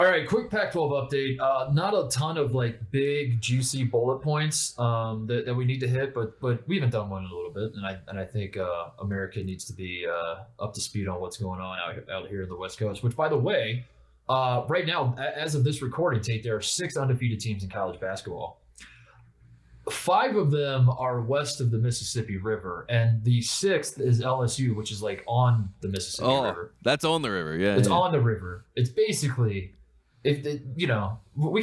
All right, quick Pac-12 update. Not a ton of big juicy bullet points that we need to hit, but we haven't done one in a little bit, and I think America needs to be up to speed on what's going on out here in the West Coast. Which, by the way, right now, as of this recording, Tate, there are 6 undefeated teams in college basketball. 5 of them are west of the Mississippi River, and the 6th is LSU, which is on the Mississippi River. That's on the river, yeah. It's on the river. It's basically, we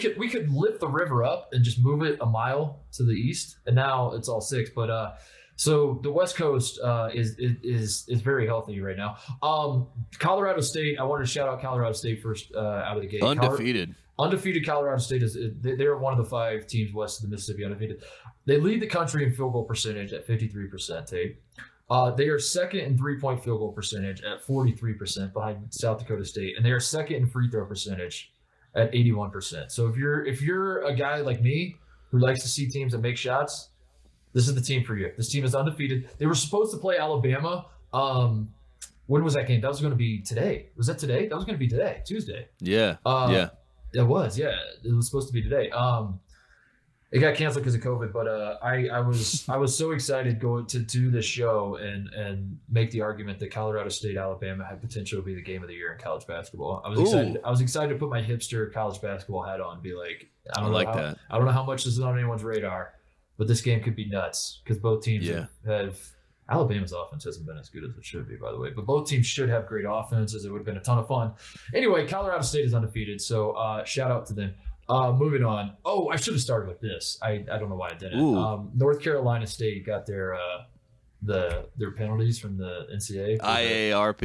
could lift the river up and just move it a mile to the east, and now it's all 6. But so the West Coast is very healthy right now. Colorado State. I wanted to shout out Colorado State first out of the gate. Undefeated Colorado State they're one of the 5 teams west of the Mississippi undefeated. They lead the country in field goal percentage at 53%. Tate. They are second in 3-point field goal percentage at 43% behind South Dakota State, and they are second in free throw percentage at 81%. So if you're a guy like me who likes to see teams that make shots, this is the team for you. This team is undefeated. They were supposed to play Alabama. When was that game? That was going to be today. Was that today? That was going to be today, Tuesday. Yeah. It was, yeah. It was supposed to be today. It got canceled because of COVID, but I was so excited going to do this show and make the argument that Colorado State Alabama had potential to be the game of the year in college basketball. I was excited to put my hipster college basketball hat on and be like, I don't know how much this is on anyone's radar, but this game could be nuts because both teams have Alabama's offense hasn't been as good as it should be, by the way, but both teams should have great offenses. It would have been a ton of fun. Anyway, Colorado State is undefeated, so shout out to them. Moving on. Oh, I should have started with this. I don't know why I didn't. North Carolina State got their penalties from the NCAA. IARP.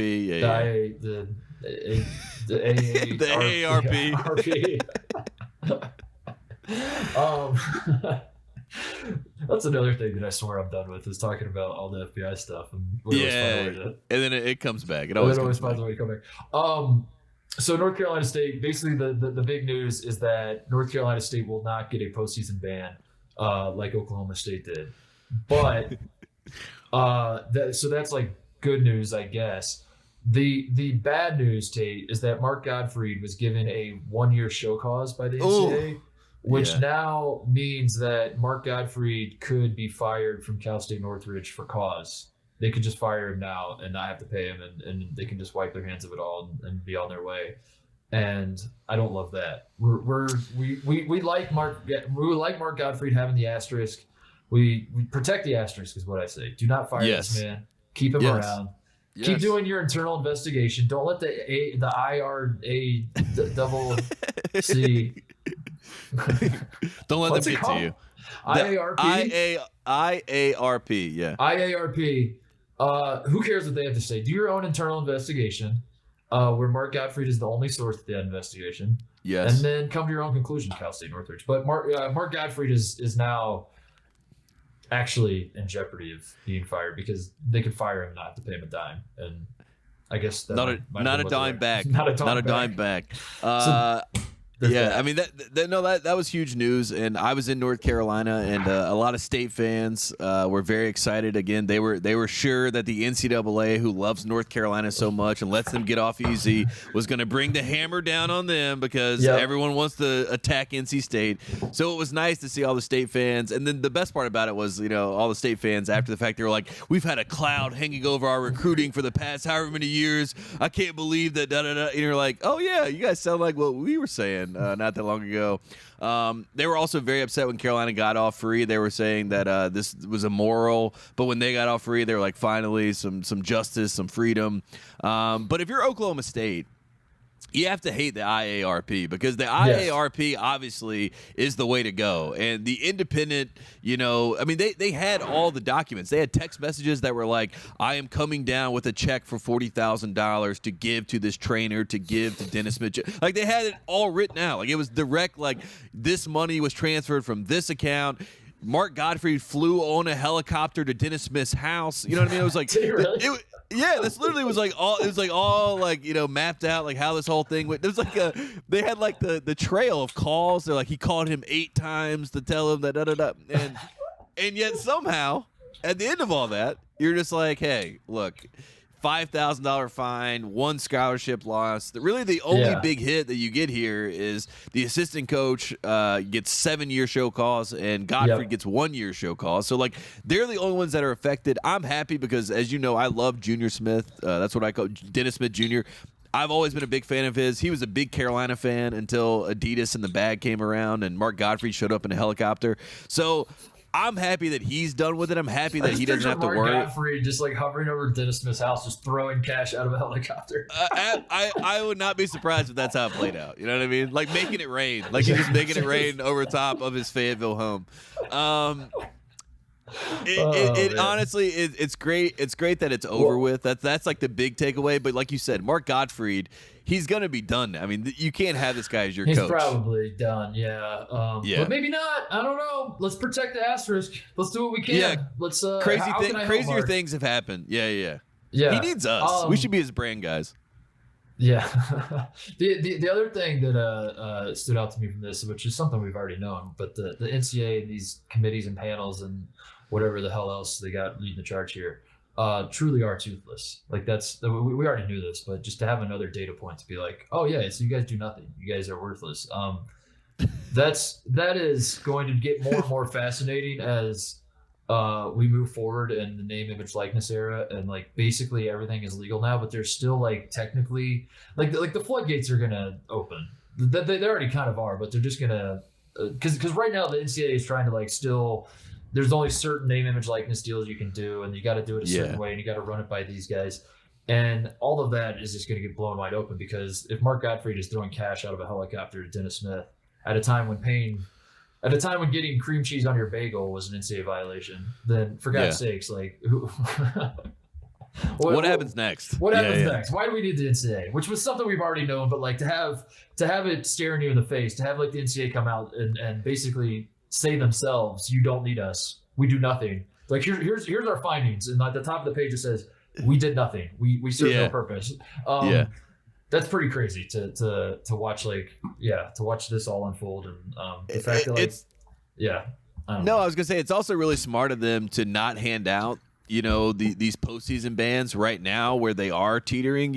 The AARP. That's another thing that I swear I'm done with is talking about all the FBI stuff. And and then it comes back. It always finds a way to come back. So North Carolina State, basically the big news is that North Carolina State will not get a postseason ban like Oklahoma State did. But so that's good news, I guess. The bad news, Tate, is that Mark Gottfried was given a 1-year show cause by the NCAA. Which now means that Mark Gottfried could be fired from Cal State Northridge for cause. They could just fire him now and not have to pay him, and they can just wipe their hands of it all and be on their way. And I don't love that. We like Mark Gottfried having the asterisk. We protect the asterisk is what I say. Do not fire this man. Keep him around. Yes. Keep doing your internal investigation. Don't let the IRA double C. Don't let them get to you. IARP. IARP. Yeah. IARP. Who cares what they have to say? Do your own internal investigation, where Mark Gottfried is the only source of that investigation. Yes. And then come to your own conclusion, Cal State Northridge. But Mark Gottfried is now actually in jeopardy of being fired because they could fire him and not have to pay him a dime. And I guess not a dime back. Not a dime back. I mean that was huge news, and I was in North Carolina, and a lot of State fans were very excited. Again, they were sure that the NCAA, who loves North Carolina so much and lets them get off easy, was going to bring the hammer down on them because everyone wants to attack NC State. So it was nice to see all the State fans, and then the best part about it was all the State fans after the fact, they were like, "We've had a cloud hanging over our recruiting for the past however many years. I can't believe that." And you're like, "Oh yeah, you guys sound like what we were saying." Not that long ago. They were also very upset when Carolina got off free. They were saying that this was immoral, but when they got off free, they were like, finally, some justice, some freedom. But if you're Oklahoma State, you have to hate the IARP because the IARP obviously is the way to go. And the independent, they had all the documents. They had text messages that were like, I am coming down with a check for $40,000 to give to this trainer, to give to Dennis Smith. Like, they had it all written out. Like, it was direct, like, this money was transferred from this account. Mark Gottfried flew on a helicopter to Dennis Smith's house. You know what I mean? It was like, this literally was like all mapped out, like how this whole thing went. It was like they had like the trail of calls. They're like, he called him 8 times to tell him that and yet somehow at the end of all that, you're just like, hey, look, $5,000 fine, 1 scholarship loss. Really, the only big hit that you get here is the assistant coach gets 7-year show calls, and Gottfied gets 1-year show calls. So, like, they're the only ones that are affected. I'm happy because, as you know, I love Junior Smith. That's what I call Dennis Smith Jr. I've always been a big fan of his. He was a big Carolina fan until Adidas and the bag came around and Mark Gottfried showed up in a helicopter. So I'm happy that he's done with it. I'm happy that he doesn't have to worry. Mark Gottfried just like hovering over Dennis Smith's house, just throwing cash out of a helicopter. I would not be surprised if that's how it played out. You know what I mean? Like making it rain. Like he's just making it rain over top of his Fayetteville home. Honestly, it's great. It's great that it's over with. That's like the big takeaway. But like you said, Mark Gottfried, he's gonna be done. I mean, you can't have this guy as your coach. He's probably done. Yeah. But maybe not. I don't know. Let's protect the asterisk. Let's do what we can. Yeah. Let's. Crazier things have happened. Yeah. He needs us. We should be his brand guys. Yeah. the other thing that stood out to me from this, which is something we've already known, but the NCAA and these committees and panels and whatever the hell else they got leading the charge here, truly are toothless. Like we already knew this, but just to have another data point to be like, oh yeah, so you guys do nothing. You guys are worthless. That is going to get more and more fascinating as we move forward in the name, image, likeness era, and like basically everything is legal now, but there's still like technically like the floodgates are gonna open. They already kind of are, but they're just gonna because right now the NCAA is trying to like still. There's only certain name, image, likeness deals you can do, and you got to do it a certain way, and you got to run it by these guys. And all of that is just going to get blown wide open because if Mark Gottfried is throwing cash out of a helicopter to Dennis Smith at a time when getting cream cheese on your bagel was an NCAA violation, then for God's sakes, like who? What happens next? What happens next? Why do we need the NCAA? Which was something we've already known, but like to have it staring you in the face, to have like the NCAA come out and basically say themselves, you don't need us. We do nothing. Like here's our findings, and at the top of the page it says we did nothing. We serve no purpose. That's pretty crazy to watch. To watch this all unfold, and the fact that I was gonna say it's also really smart of them to not hand out these postseason bans right now where they are teetering,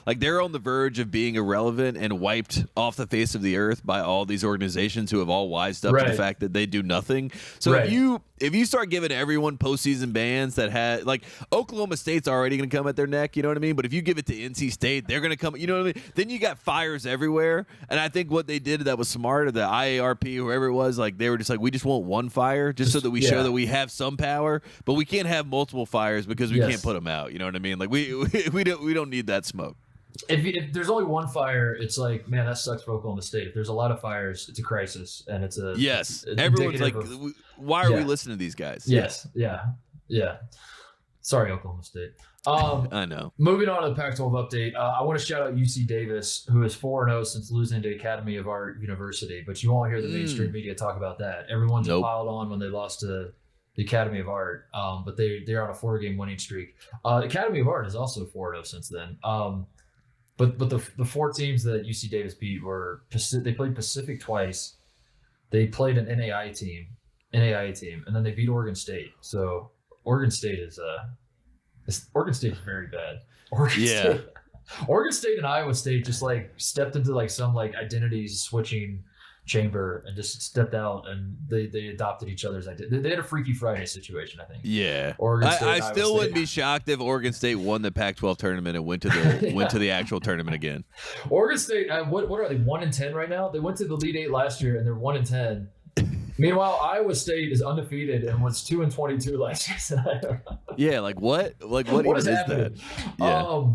like they're on the verge of being irrelevant and wiped off the face of the earth by all these organizations who have all wised up to the fact that they do nothing. So if you start giving everyone postseason bans that had like Oklahoma State's already going to come at their neck, you know what I mean? But if you give it to NC State, they're going to come, you know what I mean? Then you got fires everywhere. And I think what they did that was smart, or the IARP, whoever it was, like they were just like, we just want one fire just so that we show that we have some power, but we can't have multiple fires because we can't put them out. You know what I mean? Like we don't need that smoke. If there's only one fire, it's like, man, that sucks for Oklahoma State. If there's a lot of fires, it's a crisis, and it's a everyone's like, why are we listening to these guys? Yes, yeah. Sorry, Oklahoma State. I know. Moving on to the Pac-12 update, I want to shout out UC Davis, who is 4-0 since losing to Academy of Art University, but you won't hear the mainstream media talk about that. Everyone's piled on when they lost to the Academy of Art, but they're on a 4-game winning streak. Academy of Art is also 4-0 since then. But the 4 teams that UC Davis beat were they played Pacific twice. They played an NAIA team, and then they beat Oregon State. So Oregon State is very bad. Oregon State and Iowa State just like stepped into like some like identity switching chamber and just stepped out, and they adopted each other's identity. They had a Freaky Friday situation, I think. Yeah, Oregon State, I still wouldn't be shocked if Oregon State won the Pac-12 tournament and went to the actual tournament again. Oregon State, what are they, 1-10 right now? They went to the Elite Eight last year and they're 1-10. Meanwhile, Iowa State is undefeated and was 2-22 last year. Yeah, like what? Like what is that? Yeah.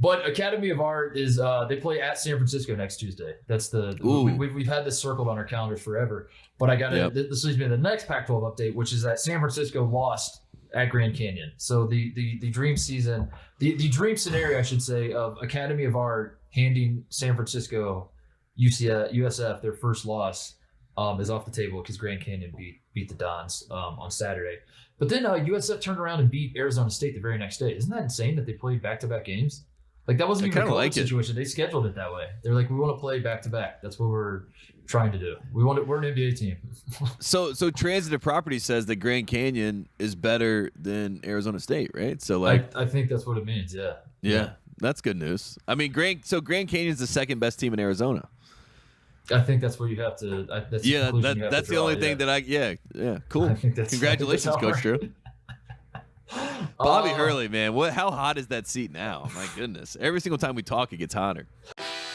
But Academy of Art is they play at San Francisco next Tuesday. That's we've had this circled on our calendars forever. But I got this leads me to the next Pac-12 update, which is that San Francisco lost at Grand Canyon. So the dream season, the dream scenario, I should say, of Academy of Art handing San Francisco USF their first loss is off the table because Grand Canyon beat the Dons on Saturday. But then USF turned around and beat Arizona State the very next day. Isn't that insane that they played back-to-back games? Like that wasn't even a college like situation. They scheduled it that way. They're like, we want to play back to back. That's what we're trying to do. We're an NBA team. So Transitive Property says that Grand Canyon is better than Arizona State, right? So like, I think that's what it means. Yeah. Yeah, that's good news. I mean, Grand Canyon's the second best team in Arizona. I think that's where you have to. That's the only thing that cool. I think Congratulations, Coach Drew. Bobby Hurley, man, how hot is that seat now? My goodness, every single time we talk, it gets hotter.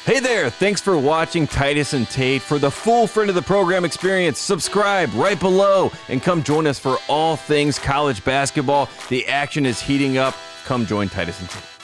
Hey there, thanks for watching Titus and Tate. For the full friend of the program experience, subscribe right below and come join us for all things college basketball. The action is heating up. Come join Titus and Tate.